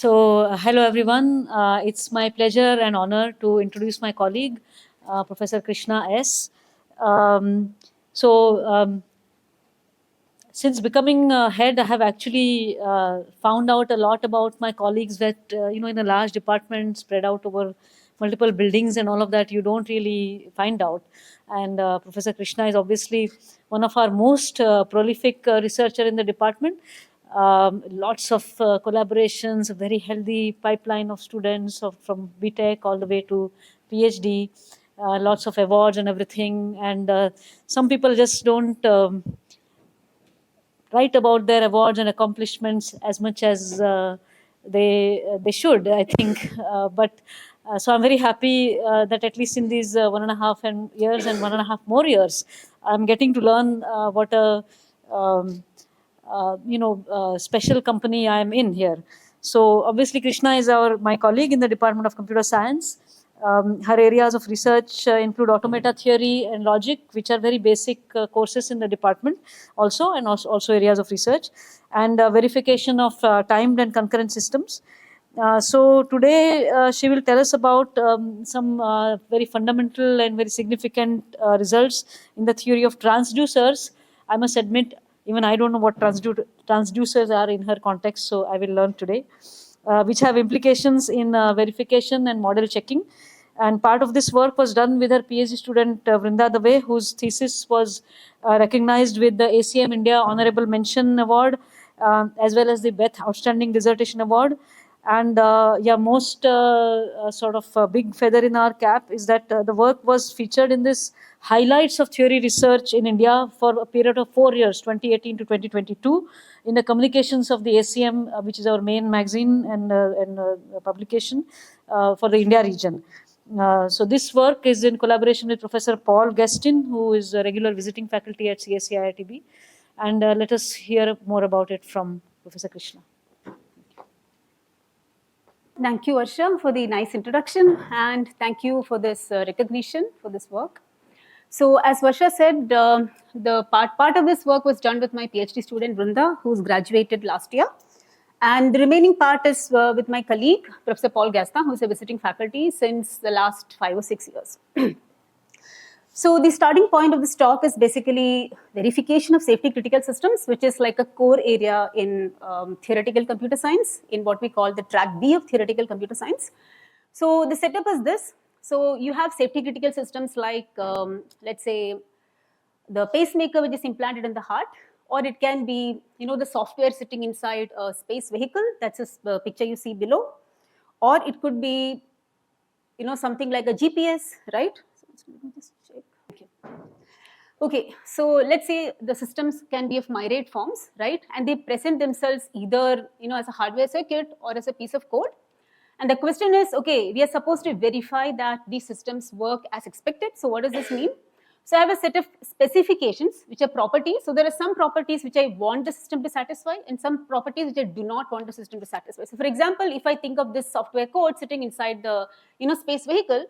Hello everyone. It's my pleasure and honor to introduce my colleague, Professor Krishna S. Um, so, um, since becoming head, I have actually found out a lot about my colleagues that, in a large department spread out over multiple buildings and all of that, you don't really find out. And Professor Krishna is obviously one of our most prolific researcher in the department. Lots of collaborations, a very healthy pipeline of students from BTech all the way to PhD, lots of awards and everything. And some people just don't write about their awards and accomplishments as much as they should, I think. So I'm very happy that at least in these 1.5 years and 1.5 more years, I'm getting to learn what a um, special company I am in here. So obviously Krishna is my colleague in the Department of Computer Science. Her areas of research include automata theory and logic, which are very basic courses in the department also, and also areas of research, and verification of timed and concurrent systems. So today she will tell us about some very fundamental and very significant results in the theory of transducers. I must admit, even I don't know what transducers are in her context, so I will learn today, which have implications in verification and model checking. And part of this work was done with her PhD student Vrinda Dave, whose thesis was recognized with the ACM India Honorable Mention Award, as well as the Beth Outstanding Dissertation Award. And most sort of big feather in our cap is that the work was featured in this highlights of theory research in India for a period of 4 years, 2018 to 2022, in the communications of the ACM, which is our main magazine and publication for the India region. So this work is in collaboration with Professor Paul Gastin, who is a regular visiting faculty at CSE-IITB. And let us hear more about it from Professor Krishna. Thank you, Arsha, for the nice introduction, and thank you for this recognition for this work. So as Varsha said, the part of this work was done with my PhD student Vrinda, who's graduated last year. And the remaining part is with my colleague, Professor Paul Gastin, who's a visiting faculty since the last 5 or 6 years. So the starting point of this talk is basically verification of safety critical systems, which is like a core area in theoretical computer science, in what we call the track B of theoretical computer science. So the setup is this. So you have safety critical systems like, let's say, the pacemaker which is implanted in the heart, or it can be, the software sitting inside a space vehicle. That's the picture you see below. Or it could be, something like a GPS, right? So let me just check. Okay, so let's say the systems can be of myriad forms, right? And they present themselves either, as a hardware circuit or as a piece of code. And the question is, okay, we are supposed to verify that these systems work as expected. So what does this mean? So I have a set of specifications, which are properties. So there are some properties which I want the system to satisfy and some properties which I do not want the system to satisfy. So for example, if I think of this software code sitting inside the, space vehicle,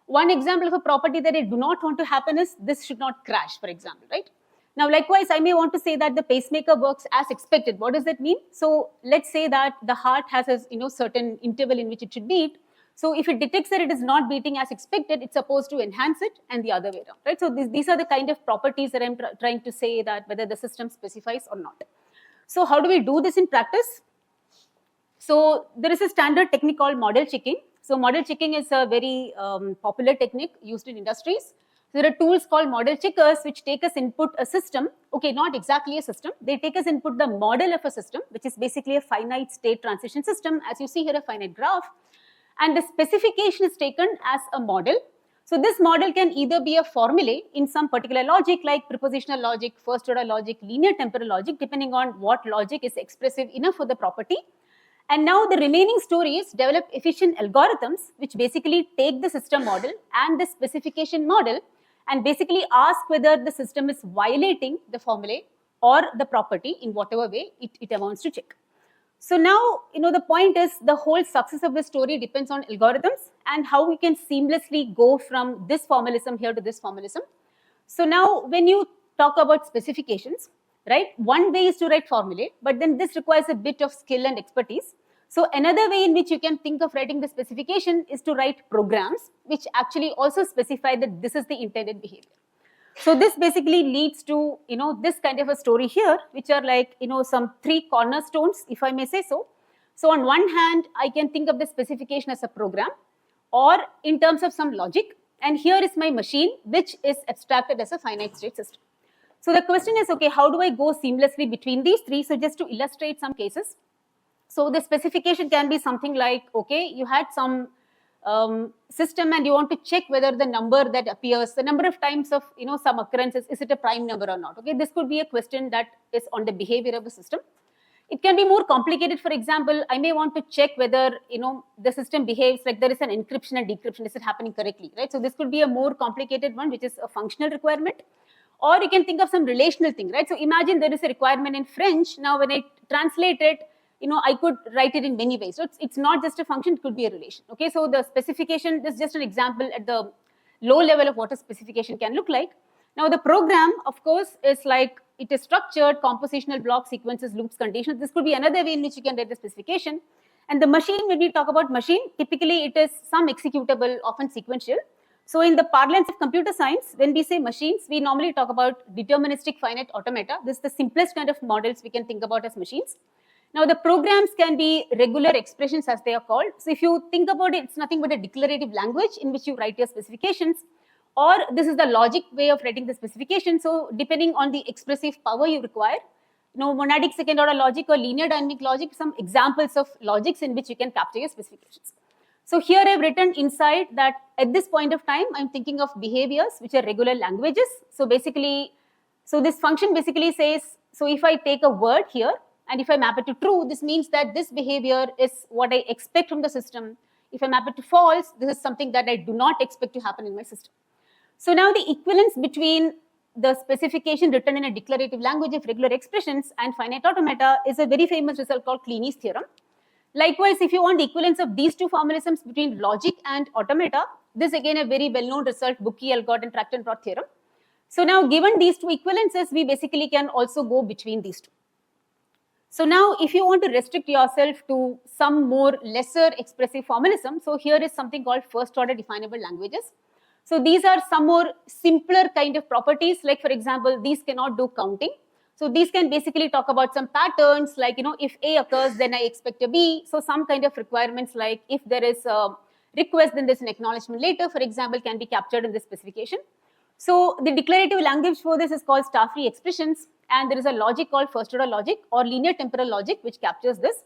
one example of a property that I do not want to happen is this should not crash, for example, right? Now, likewise, I may want to say that the pacemaker works as expected. What does that mean? So let's say that the heart has a certain interval in which it should beat. So if it detects that it is not beating as expected, it's supposed to enhance it and the other way around, right? So these are the kind of properties that I'm trying to say that whether the system specifies or not. So how do we do this in practice? So there is a standard technique called model checking. So model checking is a very popular technique used in industries. So there are tools called model checkers which take as input a system. Okay, not exactly a system. They take as input the model of a system, which is basically a finite state transition system. As you see here, a finite graph. And the specification is taken as a model. So this model can either be a formulae in some particular logic like propositional logic, first order logic, linear temporal logic, depending on what logic is expressive enough for the property. And now the remaining story is develop efficient algorithms which basically take the system model and the specification model and basically ask whether the system is violating the formulae or the property in whatever way it amounts to check. So now, the point is the whole success of the story depends on algorithms and how we can seamlessly go from this formalism here to this formalism. So now when you talk about specifications, right, one way is to write formulae, but then this requires a bit of skill and expertise. So another way in which you can think of writing the specification is to write programs which actually also specify that this is the intended behavior. So this basically leads to, this kind of a story here, which are like, some three cornerstones, if I may say so. So on one hand, I can think of the specification as a program or in terms of some logic. And here is my machine, which is abstracted as a finite state system. So the question is, okay, how do I go seamlessly between these three? So just to illustrate some cases. So the specification can be something like, okay, you had some system and you want to check whether the number that appears, the number of times of some occurrences, is it a prime number or not? Okay, this could be a question that is on the behavior of the system. It can be more complicated. For example, I may want to check whether the system behaves like there is an encryption and decryption. Is it happening correctly, right? So this could be a more complicated one, which is a functional requirement. Or you can think of some relational thing, right? So imagine there is a requirement in French. Now when I translate it, I could write it in many ways. So it's not just a function, it could be a relation. Okay, so the specification, this is just an example at the low level of what a specification can look like. Now the program, of course, is like, it is structured, compositional blocks, sequences, loops, conditions. This could be another way in which you can write the specification. And the machine, when we talk about machine, typically it is some executable, often sequential. So in the parlance of computer science, when we say machines, we normally talk about deterministic finite automata. This is the simplest kind of models we can think about as machines. Now the programs can be regular expressions as they are called. So if you think about it, it's nothing but a declarative language in which you write your specifications, or this is the logic way of writing the specification. So depending on the expressive power you require, monadic second order logic or linear dynamic logic, some examples of logics in which you can capture your specifications. So here I've written inside that at this point of time, I'm thinking of behaviors which are regular languages. So basically, so this function basically says, so if I take a word here, and if I map it to true, this means that this behavior is what I expect from the system. If I map it to false, this is something that I do not expect to happen in my system. So now the equivalence between the specification written in a declarative language of regular expressions and finite automata is a very famous result called Kleene theorem. Likewise, if you want the equivalence of these two formalisms between logic and automata, this again a very well-known result, Bucchi, Algott, and Trachtenbrot theorem. So now given these two equivalences, we basically can also go between these two. So now if you want to restrict yourself to some more lesser expressive formalism, so here is something called first order definable languages. So these are some more simpler kind of properties, like for example, these cannot do counting. So these can basically talk about some patterns like, if A occurs, then I expect a B. So some kind of requirements like if there is a request, then there's an acknowledgement later, for example, can be captured in this specification. So the declarative language for this is called star-free expressions, and there is a logic called first order logic or linear temporal logic which captures this.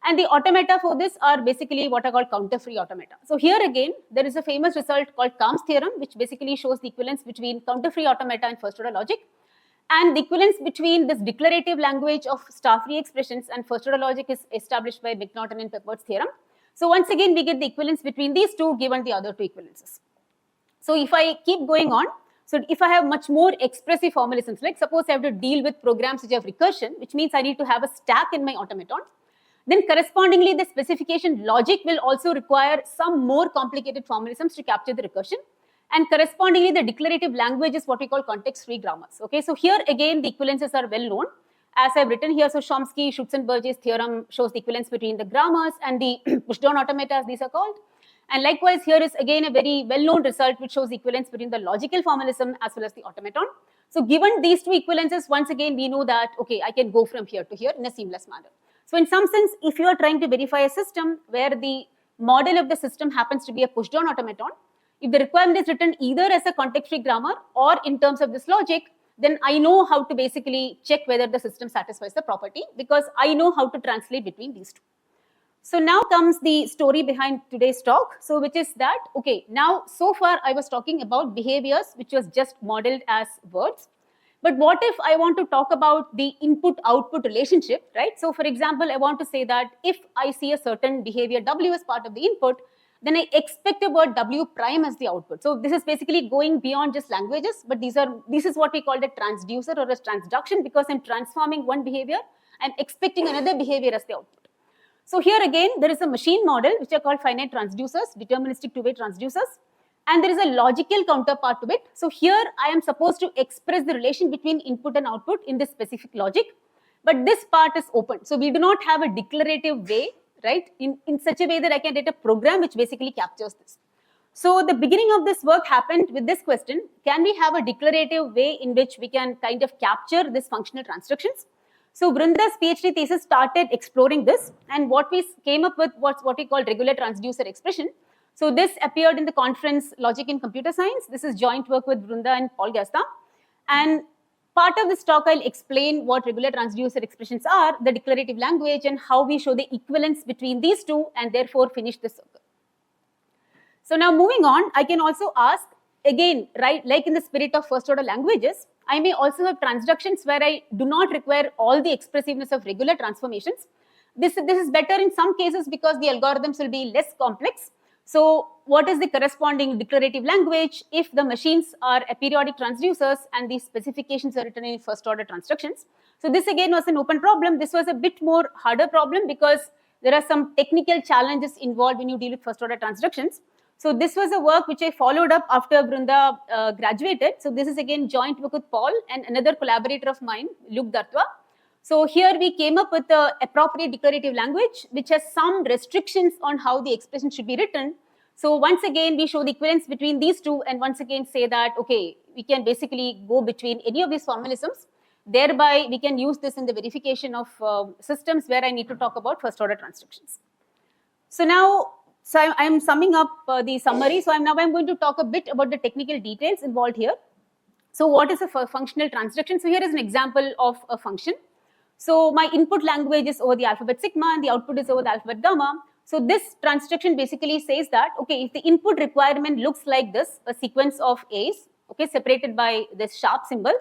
And the automata for this are basically what are called counter-free automata. So here again, there is a famous result called Kamp's theorem, which basically shows the equivalence between counter-free automata and first order logic. And the equivalence between this declarative language of star-free expressions and first order logic is established by McNaughton and Pepper's theorem. So once again, we get the equivalence between these two given the other two equivalences. So if I keep going on, so if I have much more expressive formalisms, like suppose I have to deal with programs which have recursion, which means I need to have a stack in my automaton, then correspondingly the specification logic will also require some more complicated formalisms to capture the recursion. And correspondingly, the declarative language is what we call context-free grammars. Okay, so here again, the equivalences are well known. As I've written here, so Chomsky, Schutzenberger's theorem shows the equivalence between the grammars and the push-down automata, as these are called. And likewise, here is again a very well-known result which shows equivalence between the logical formalism as well as the automaton. So given these two equivalences, once again, we know that, okay, I can go from here to here in a seamless manner. So in some sense, if you are trying to verify a system where the model of the system happens to be a push-down automaton, if the requirement is written either as a context-free grammar or in terms of this logic, then I know how to basically check whether the system satisfies the property because I know how to translate between these two. So now comes the story behind today's talk. So which is that, okay, now so far I was talking about behaviors which was just modeled as words. But what if I want to talk about the input-output relationship, right? So for example, I want to say that if I see a certain behavior W as part of the input, then I expect a word W prime as the output. So this is basically going beyond just languages, but this is what we call the transducer or a transduction because I'm transforming one behavior, I'm expecting another behavior as the output. So here again, there is a machine model which are called finite transducers, deterministic two-way transducers, and there is a logical counterpart to it. So here I am supposed to express the relation between input and output in this specific logic, but this part is open. So we do not have a declarative way, right? In such a way that I can write a program which basically captures this. So the beginning of this work happened with this question: can we have a declarative way in which we can kind of capture this functional transductions? So Vrinda's PhD thesis started exploring this, and what we came up with was what we call regular transducer expression. So this appeared in the conference Logic in Computer Science. This is joint work with Vrinda and Paul Gaston. And part of this talk, I'll explain what regular transducer expressions are, the declarative language, and how we show the equivalence between these two, and therefore finish the circle. So now moving on, I can also ask, again, right, like in the spirit of first order languages, I may also have transductions where I do not require all the expressiveness of regular transformations. This is better in some cases because the algorithms will be less complex. So what is the corresponding declarative language if the machines are aperiodic transducers and the specifications are written in first order transductions? So this again was an open problem. This was a bit more harder problem because there are some technical challenges involved when you deal with first order transductions. So this was a work which I followed up after Vrinda graduated. So this is again joint work with Paul and another collaborator of mine, Luke Dartwa. So here we came up with the appropriate declarative language which has some restrictions on how the expression should be written. So once again we show the equivalence between these two and once again say that, okay, we can basically go between any of these formalisms. Thereby we can use this in the verification of systems where I need to talk about first order transductions. So now, I'm summing up the summary. So I'm going to talk a bit about the technical details involved here. So what is a functional transduction? So here is an example of a function. So my input language is over the alphabet sigma and the output is over the alphabet gamma. So this transduction basically says that, okay, if the input requirement looks like this, a sequence of A's, okay, separated by this sharp symbol,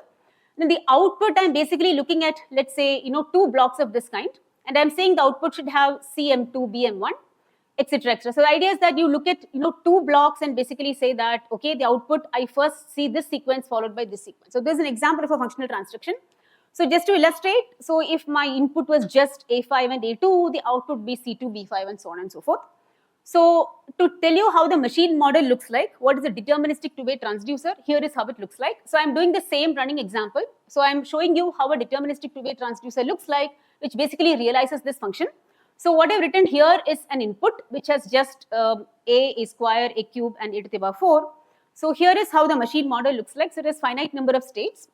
then the output I'm basically looking at, let's say, two blocks of this kind, and I'm saying the output should have CM2, BM1, etc., etc. So the idea is that you look at two blocks and basically say that, okay, the output, I first see this sequence followed by this sequence. So this is an example of a functional transduction. So just to illustrate, so if my input was just A5 and A2, the output would be C2, B5 and so on and so forth. So to tell you how the machine model looks like, what is a deterministic two-way transducer, here is how it looks like. So I'm doing the same running example. So I'm showing you how a deterministic two-way transducer looks like, which basically realizes this function. So what I've written here is an input which has just a square, a cube and a to the power 4. So here is how the machine model looks like. So there's finite number of states.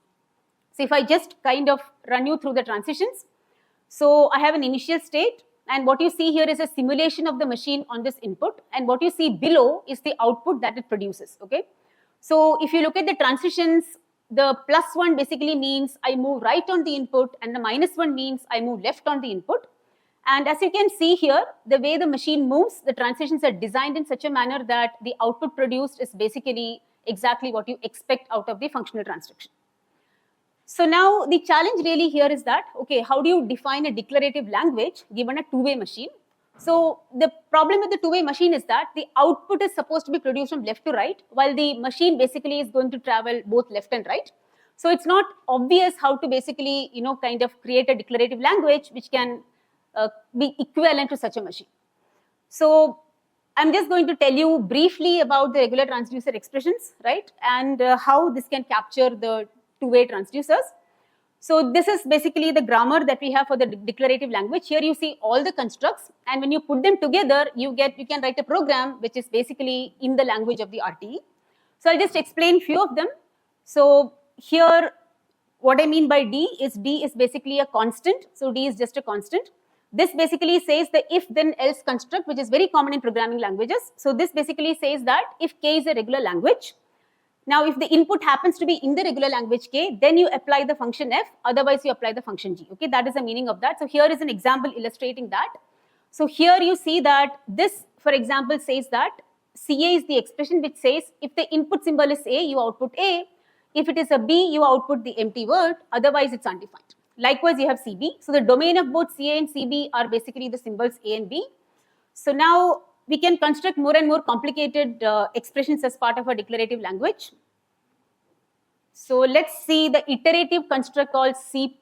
So if I just kind of run you through the transitions. So I have an initial state and what you see here is a simulation of the machine on this input and what you see below is the output that it produces, okay? So if you look at the transitions, the +1 basically means I move right on the input and the -1 means I move left on the input. And as you can see here, the way the machine moves, the transitions are designed in such a manner that the output produced is basically exactly what you expect out of the functional transduction. So now the challenge really here is that, okay, how do you define a declarative language given a two-way machine? So the problem with the two-way machine is that the output is supposed to be produced from left to right, while the machine basically is going to travel both left and right. So it's not obvious how to basically, kind of create a declarative language which can be equivalent to such a machine. So I'm just going to tell you briefly about the regular transducer expressions, right? And how this can capture the two-way transducers. So this is basically the grammar that we have for the declarative language. Here you see all the constructs, and when you put them together, you can write a program which is basically in the language of the RTE. So I'll just explain few of them. So here, what I mean by D is basically a constant. So D is just a constant. This basically says the if then else construct, which is very common in programming languages. So this basically says that if K is a regular language, now if the input happens to be in the regular language K, then you apply the function F, otherwise you apply the function G. Okay, that is the meaning of that. So here is an example illustrating that. So here you see that this, for example, says that CA is the expression which says if the input symbol is A, you output A. If it is a B, you output the empty word, otherwise it's undefined. Likewise, you have CB. So the domain of both CA and CB are basically the symbols A and B. So now we can construct more and more complicated expressions as part of a declarative language. So let's see the iterative construct called C+.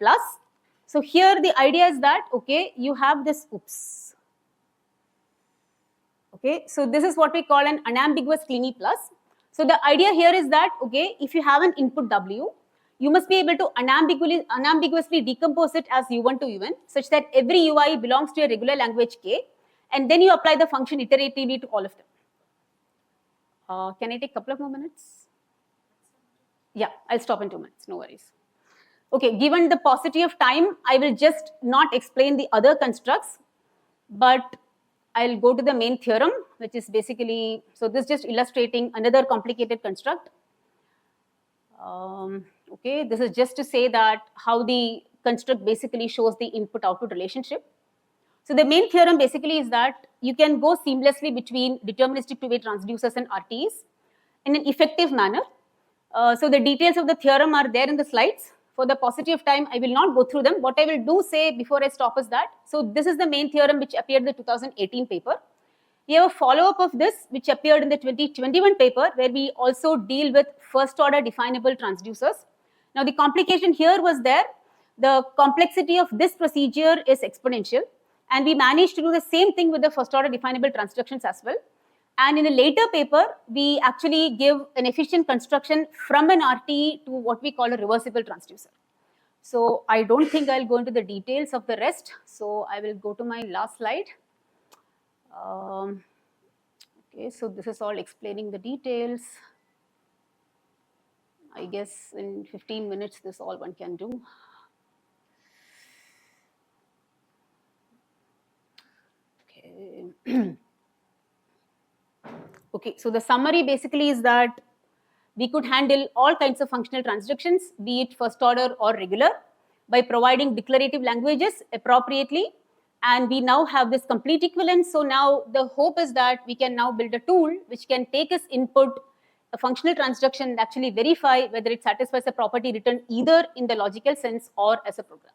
So here the idea is that, okay, you have this, oops. Okay, so this is what we call an unambiguous Kleene plus. So the idea here is that, okay, if you have an input W, you must be able to unambiguously decompose it as U1 to UN such that every UI belongs to a regular language K. and then you apply the function iteratively to all of them. Can I take a couple of more minutes? Yeah, I'll stop in 2 minutes, no worries. Okay, given the paucity of time, I will just not explain the other constructs, but I'll go to the main theorem, which is basically, so this is just illustrating another complicated construct. Okay, this is just to say that how the construct basically shows the input-output relationship. So the main theorem basically is that you can go seamlessly between deterministic two-way transducers and RTs in an effective manner. So the details of the theorem are there in the slides. For the paucity of time, I will not go through them. What I will do say before I stop is that, so this is the main theorem which appeared in the 2018 paper. We have a follow-up of this which appeared in the 2021 paper, where we also deal with first-order definable transducers. Now the complication here was there. The complexity of this procedure is exponential, and we managed to do the same thing with the first-order definable transductions as well. And in a later paper, we actually give an efficient construction from an RT to what we call a reversible transducer. So I don't think I'll go into the details of the rest. So I will go to my last slide. Okay, so this is all explaining the details. I guess in 15 minutes, this is all one can do. Okay. Okay, so the summary basically is that we could handle all kinds of functional transductions, be it first order or regular, by providing declarative languages appropriately. And we now have this complete equivalence. So now the hope is that we can now build a tool which can take as input a functional transduction and actually verify whether it satisfies a property written either in the logical sense or as a program.